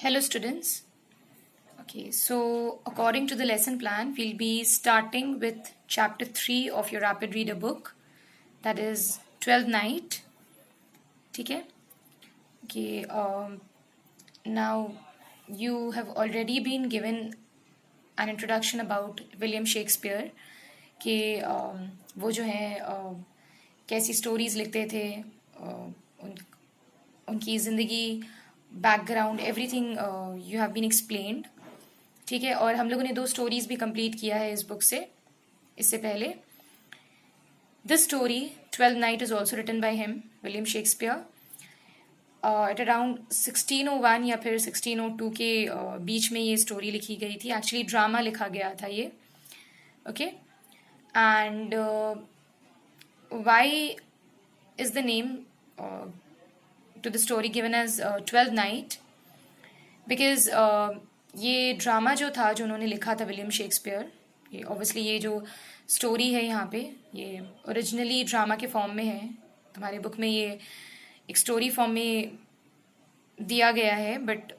Hello, students. Okay, so according to the lesson plan, we'll be starting with chapter 3 of your rapid reader book, that is 12th Night. Okay? Okay, now you have already been given an introduction about William Shakespeare कि वो जो है कैसी stories लिखते थे, उनकी ज़िंदगी, background, everything you have been explained. ठीक है, और हम लोगों ने 2 स्टोरीज भी कंप्लीट किया है इस बुक से इससे पहले. This story 12th night is also written by him, William Shakespeare. At around 1601 या फिर 1602 के बीच में ये स्टोरी लिखी गई थी. एक्चुअली ड्रामा लिखा गया था ये. Okay, and why is the name to the story given as 12th Night? Because ये ड्रामा जो था, जो उन्होंने लिखा था विलियम शेक्सपियर, ये ऑब्वियसली ये जो स्टोरी है यहाँ पे ये ओरिजिनली ड्रामा के फॉर्म में है. तुम्हारे बुक में ये एक स्टोरी फॉर्म में दिया गया है, बट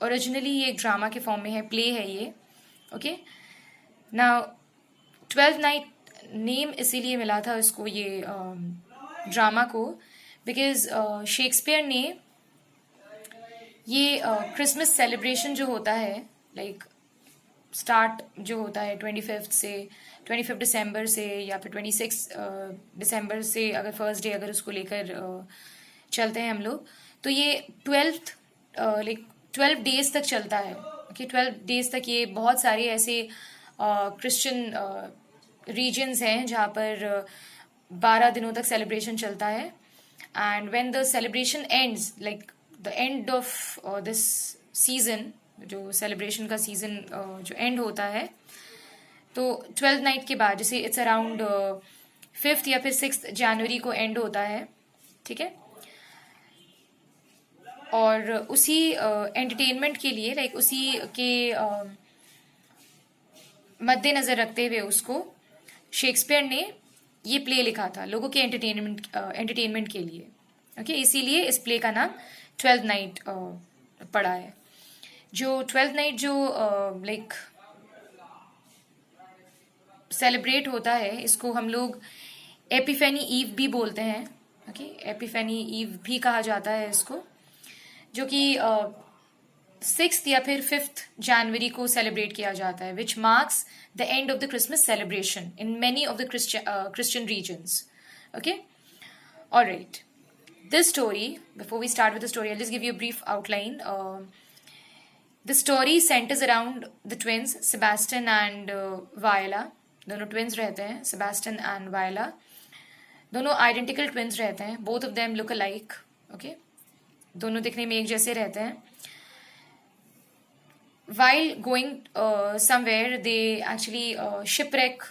ओरिजिनली ये एक ड्रामा के फॉर्म में है, प्ले है ये. Okay, now 12th night name इसीलिए मिला था इसको, ये ड्रामा को, बिकॉज शेक्सपियर ने ये क्रिसमस सेलिब्रेशन जो होता है, लाइक स्टार्ट जो होता है 25 दिसंबर से या फिर 26 दिसंबर से, अगर फर्स्ट डे अगर उसको लेकर चलते हैं हम लोग, तो ये 12 डेज तक चलता है. ओके, 12 डेज तक ये बहुत सारे ऐसे क्रिश्चियन रीजन्स हैं जहाँ पर 12 दिनों तक सेलिब्रेशन चलता है. And when the celebration ends, like the end of this season, जो celebration का season जो end होता है, तो 12th night के बाद, जैसे it's around 5th या फिर 6th जनवरी को end होता है. ठीक है, और उसी entertainment के लिए, like उसी के मद्देनजर रखते हुए उसको शेक्सपियर ने ये प्ले लिखा था लोगों के एंटरटेनमेंट के लिए. ओके, इसीलिए इस प्ले का नाम 12th नाइट पड़ा है. जो 12th नाइट जो लाइक सेलिब्रेट होता है, इसको हम लोग एपिफेनी ईव भी बोलते हैं. ओके, एपिफेनी ईव भी कहा जाता है इसको, जो कि 6th या फिर 5th जनवरी को सेलिब्रेट किया जाता है, विच marks the end of the Christmas celebration in many of the Christian regions. Okay, all right. This story, before we start with the story, I'll just give you a brief outline. The story centers around the twins Sebastian and Viola. दोनों twins रहते हैं, Sebastian and Viola. दोनों identical twins रहते हैं. Both of them look alike. Okay, दोनों दिखने में एक जैसे रहते हैं. While going somewhere, they actually shipwreck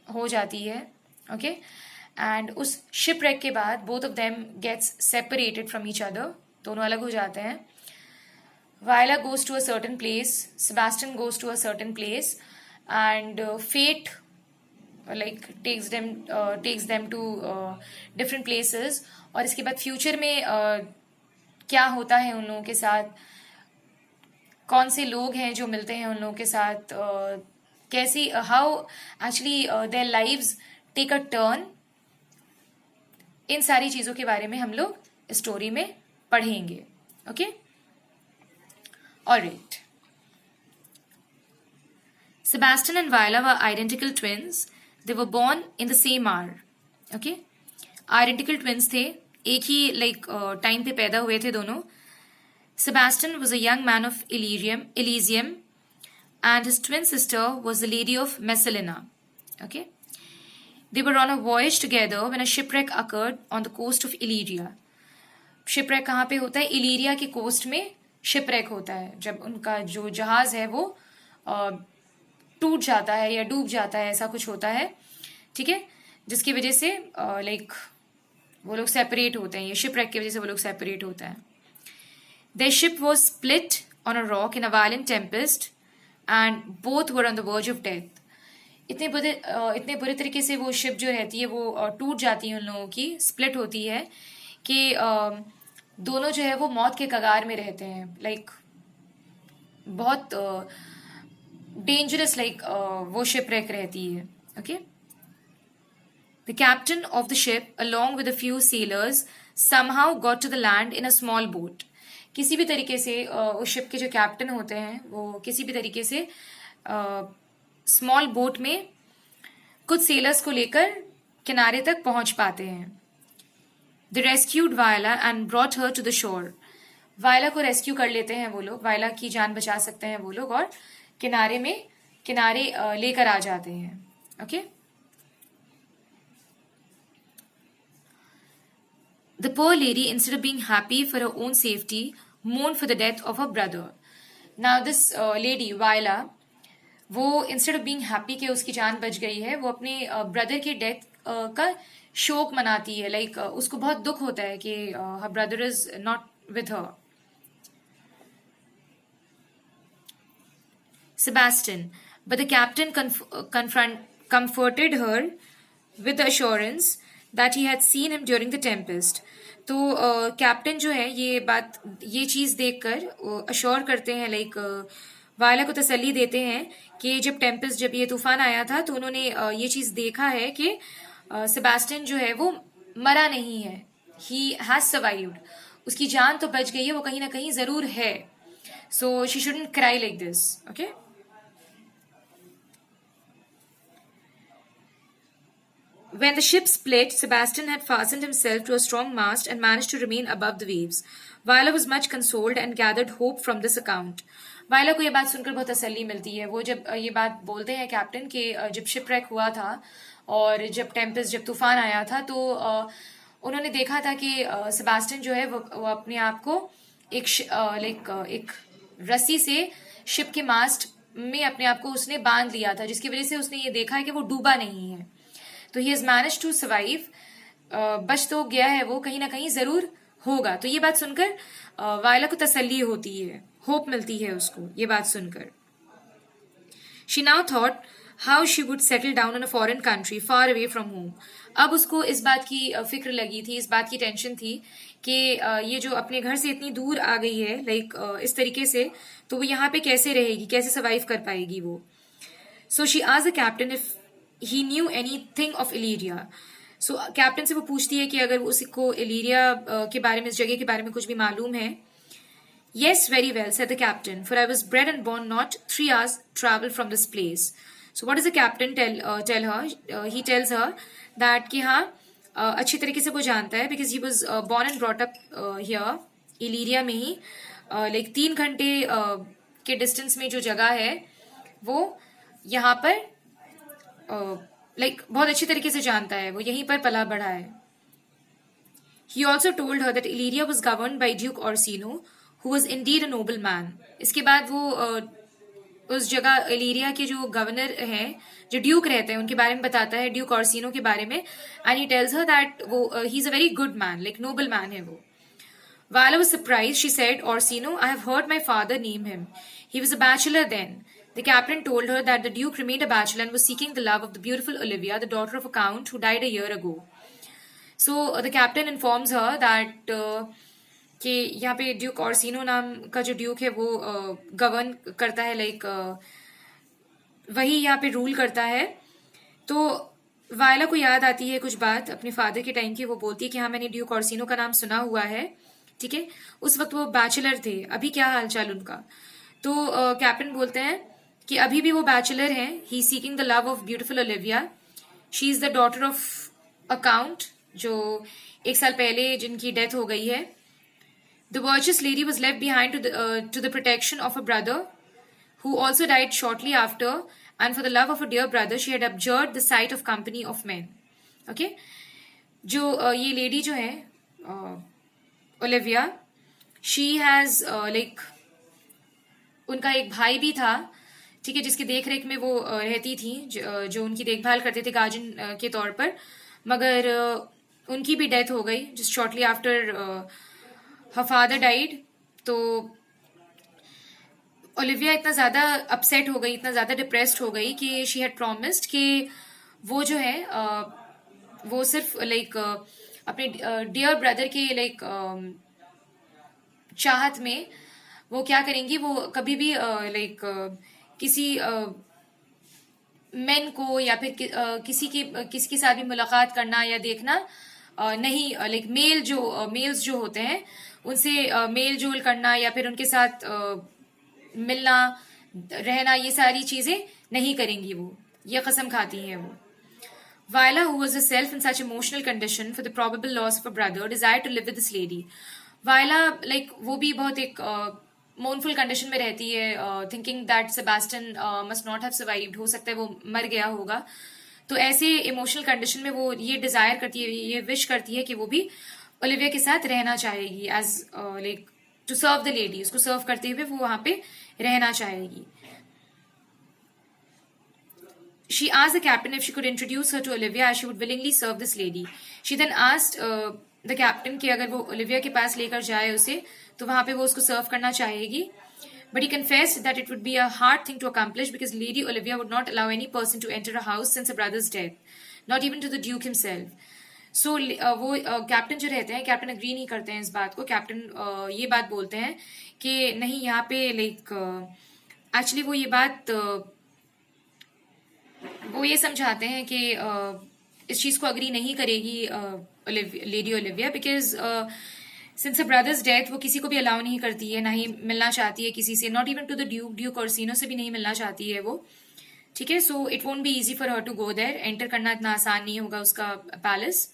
हो जाती है. Okay, and उस shipwreck के बाद both of them gets separated from each other. दोनों अलग हो जाते हैं. Viola goes to a certain place, Sebastian goes to a certain place, and fate like takes them to different places. और इसके बाद future में क्या होता है उन लोगों के साथ, कौन से लोग हैं जो मिलते हैं उन लोगों के साथ, कैसी how actually their lives take a turn, इन सारी चीज़ों के बारे में हम लोग स्टोरी में पढ़ेंगे. Okay, alright. Sebastian and Viola were identical twins. They were born in the same hour. Okay, identical twins थे, एक ही लाइक टाइम पे पैदा हुए थे दोनों. Sebastian was a young man of Elysium, and his twin sister was the Lady of Messalina. Okay, they were on a voyage together when a shipwreck occurred on the coast of Illyria. Shipwreck कहाँ पे होता है? इलीरिया के coast में shipwreck होता है, जब उनका जो जहाज है वो टूट जाता है या डूब जाता है, ऐसा कुछ होता है. ठीक है, जिसकी वजह से लाइक वो लोग सेपरेट होते हैं. ये shipwreck की वजह से वो लोग सेपरेट होता है. Their ship was split on a rock in a violent tempest, and both were on the verge of death. इतने बुरे तरीके से वो शिप जो रहती है वो टूट जाती है, उन लोगों की स्प्लिट होती है कि दोनों जो है वो मौत के कगार में रहते हैं. लाइक बहुत डेंजरस लाइक वो शिपरेक रहती है. Okay. The captain of the ship, along with a few sailors, somehow got to the land in a small boat. किसी भी तरीके से उस शिप के जो कैप्टन होते हैं वो किसी भी तरीके से स्मॉल बोट में कुछ सेलर्स को लेकर किनारे तक पहुंच पाते हैं. They rescued Viola and brought her to the shore. वायला को रेस्क्यू कर लेते हैं वो लोग, वायला की जान बचा सकते हैं वो लोग और किनारे लेकर आ जाते हैं. Okay. The poor lady, instead of being happy for her own safety, mourned for the death of her brother. Now this lady, Viola, वो instead of being happy कि उसकी जान बच गई है, वो अपने ब्रदर के डेथ का शोक मनाती है. लाइक उसको बहुत दुख होता है कि her brother is not with her. Sebastian, but the captain comforted her with the assurance that he had seen him during the tempest. तो कैप्टन जो है ये चीज देखकर अश्योर करते हैं, लाइक वायला को तसल्ली देते हैं कि जब ये तूफान आया था तो उन्होंने ये चीज देखा है कि सेबास्टियन जो है वो मरा नहीं है. He has survived. उसकी जान तो बच गई है, वो कहीं ना कहीं जरूर है. So she shouldn't cry like this. Okay. When the ship split, Sebastian had fastened himself to a strong mast and managed to remain above the waves. Viola was much consoled and gathered hope from this account. वायला को ये बात सुनकर बहुत तसल्ली मिलती है. वो जब ये बात बोलते हैं कैप्टन कि जब शिपरेक हुआ था और जब तूफान आया था तो उन्होंने देखा था कि सेबास्टियन जो है वो अपने आप को एक रस्सी से शिप के मास्ट में अपने आप को उसने बांध लिया था, जिसकी वजह से उसने ये देखा है कि वो डूबा नहीं है. तो he has manage to survive. बच तो गया है वो, कहीं ना कहीं जरूर होगा. तो ये बात सुनकर वायला को तसल्ली होती है, होप मिलती है उसको ये बात सुनकर. She now thought how she would settle down in a foreign country far away from home. अब उसको इस बात की फिक्र लगी थी, इस बात की टेंशन थी कि ये जो अपने घर से इतनी दूर आ गई है लाइक इस तरीके से, तो वो यहाँ पे कैसे रहेगी, कैसे सर्वाइव कर पाएगी वो. So she asked the captain if he knew anything of Illyria. So captain से वो पूछती है कि अगर उसको इलीरिया के बारे में, इस जगह के बारे में कुछ भी मालूम है. Yes, very well, said the captain, for I was bred and born not 3 hours travel from this place. So what does the captain tell her? He tells her that कि हाँ अच्छी तरीके से वो जानता है because he was born and brought up here, इलीरिया में ही, like 3 घंटे के डिस्टेंस में जो जगह है वो यहाँ पर बहुत अच्छी तरीके से जानता है, वो यहीं पर पला बढ़ा है. He also told her that Illyria was governed by Duke Orsino, who was indeed a noble man. इसके बाद वो उस जगह इलीरिया के जो गवर्नर हैं, जो ड्यूक रहते हैं, उनके बारे में बताता है, ड्यूक ऑर्सिनो के बारे में. And he tells her that वो he is a very good man, like noble man है वो. Viola was surprised. She said, Orsino, I have heard my father name him. He was a bachelor then. The captain told her that the Duke remained a bachelor and was seeking the love of the beautiful Olivia, the daughter of a count who died a year ago. So the captain informs her that कि यहाँ पे Duke Orsino नाम का जो Duke है वो govern करता है, लाइक वही यहाँ पे रूल करता है. तो वायला को याद आती है कुछ बात अपने फादर के टाइम की. वो बोलती है कि हाँ मैंने ड्यूक ऑर्सिनो का नाम सुना हुआ है, ठीक है. उस वक्त वो बैचलर थे, अभी क्या हालचाल उनका. तो कैप्टन बोलते हैं कि अभी भी वो बैचलर हैं. He seeking the love of beautiful Olivia. She is the daughter of a count, जो 1 साल पहले जिनकी डेथ हो गई है. The virtuous lady was left behind to the protection of a brother who also died shortly after, and for the love of a dear brother she had abjured the sight of company of men. Okay, जो ये lady जो है Olivia, she has like उनका एक भाई भी था, ठीक है, जिसकी देखरेख में वो रहती थी, जो उनकी देखभाल करते थे गार्जियन के तौर पर. मगर उनकी भी डेथ हो गई just shortly after her father died. तो ओलिविया इतना ज्यादा अपसेट हो गई, इतना ज्यादा डिप्रेस्ड हो गई कि शी हैड प्रॉमिस्ड कि वो जो है वो सिर्फ लाइक अपने डियर ब्रदर के लाइक चाहत में वो क्या करेंगी, वो कभी भी किसी मेन को या फिर किसी के साथ भी मुलाकात करना या देखना नहीं, मेल्स जो होते हैं उनसे मेल जोल करना या फिर उनके साथ मिलना रहना, ये सारी चीजें नहीं करेंगी वो, ये कसम खाती हैं वो. Viola, who was herself in such emotional condition for the probable loss of a brother, desired to live with this lady. Viola, वो भी बहुत एक mournful condition में रहती है, thinking that Sebastian must not have survived. हो सकता है वो मर गया होगा. तो ऐसे इमोशनल कंडीशन में वो ये डिजायर करती है, ये विश करती है कि वो भी ओलिविया के साथ रहना चाहेगी, as to serve the lady, उसको सर्व करते हुए वो वहां पे रहना चाहेगी. She asked the captain if she could introduce her to Olivia, as she would willingly serve this lady. She then asked the captain कि अगर वो ओलिविया के पास लेकर जाए उसे, तो वहां पे वो उसको सर्व करना चाहेगी. But he confessed that it would be a hard thing to accomplish because Lady Olivia would not allow any person to enter a house since her brother's death, not even to the Duke himself. So वो captain जो रहते हैं, captain agree नहीं करते हैं इस बात को. कैप्टन ये बात बोलते हैं कि नहीं, यहाँ पे एक्चुअली वो ये बात वो ये समझाते हैं कि इस चीज को अग्री नहीं करेगी lady Olivia, because since a brothers death वो किसी को भी अलाउ नहीं करती है, ना ही मिलना चाहती है किसी से, not even to the duke Orsino से भी नहीं मिलना चाहती है वो. ठीक है, so it won't be easy for her to go there, enter करना इतना आसान नहीं होगा उसका palace.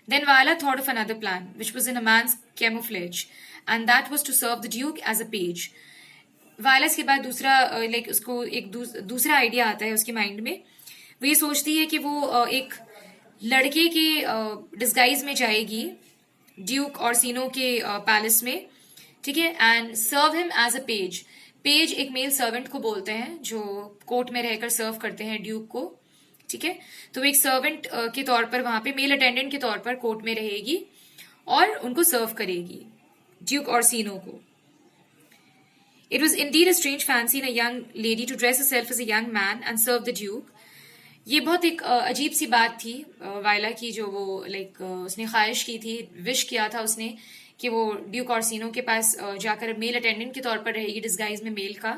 Then Viola thought of another plan, which was in a man's camouflage, and that was to serve the Duke as a page. Viola के बाद दूसरा उसको एक दूसरा आइडिया आता है उसके माइंड में. वो ये सोचती है कि वो एक लड़के के डिस्गाइज में जाएगी ड्यूक और सीनो के पैलेस में, ठीक है, and serve him as a page. Page एक मेल सर्वेंट को बोलते हैं जो कोर्ट में रहकर सर्व करते हैं ड्यूक को. ठीक है, तो वो एक सर्वेंट के तौर पर वहां पे मेल अटेंडेंट के तौर पर कोर्ट में रहेगी और उनको सर्व करेगी ड्यूक और सीनो को. It was indeed a strange fancy in a young lady to dress herself as a young man and serve the Duke. ये बहुत एक अजीब सी बात थी वायला की, जो वो उसने ख्वाहिश की थी, विश किया था उसने कि वो ड्यूक ऑर्सिनो के पास जाकर मेल अटेंडेंट के तौर पर रहेगी डिस्गाइज में मेल का.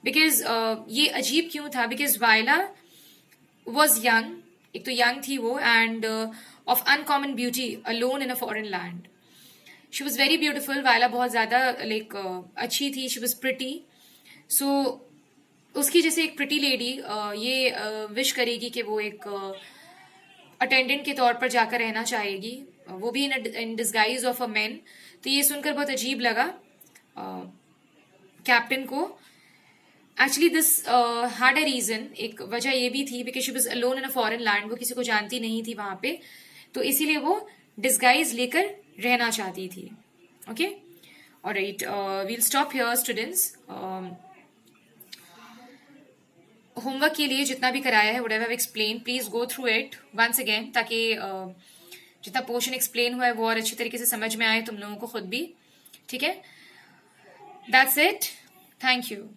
बिकॉज ये अजीब क्यों था, बिकॉज वायला वॉज यंग, एक तो यंग थी वो, and of uncommon beauty alone in a foreign land. She was very beautiful. Viola बहुत ज्यादा अच्छी थी. She was pretty. सो उसकी जैसे एक प्रिटी लेडी ये विश करेगी कि वो एक अटेंडेंट के तौर पर जाकर रहना चाहेगी, वो भी in disguise of a man. तो ये सुनकर बहुत अजीब लगा कैप्टन को. Actually this had a reason, एक वजह ये भी थी because she was alone in a foreign land, वो किसी को जानती नहीं थी वहां पे, तो इसीलिए वो डिस्गाइज लेकर रहना चाहती थी. Okay, alright, we'll stop here students. Homework के लिए जितना भी कराया है, whatever I explain, please go through it once again, ताकि जितना पोर्शन एक्सप्लेन हुआ है वो और अच्छी तरीके से समझ में आए तुम लोगों को खुद भी. ठीक है, दैट्स इट. Thank you.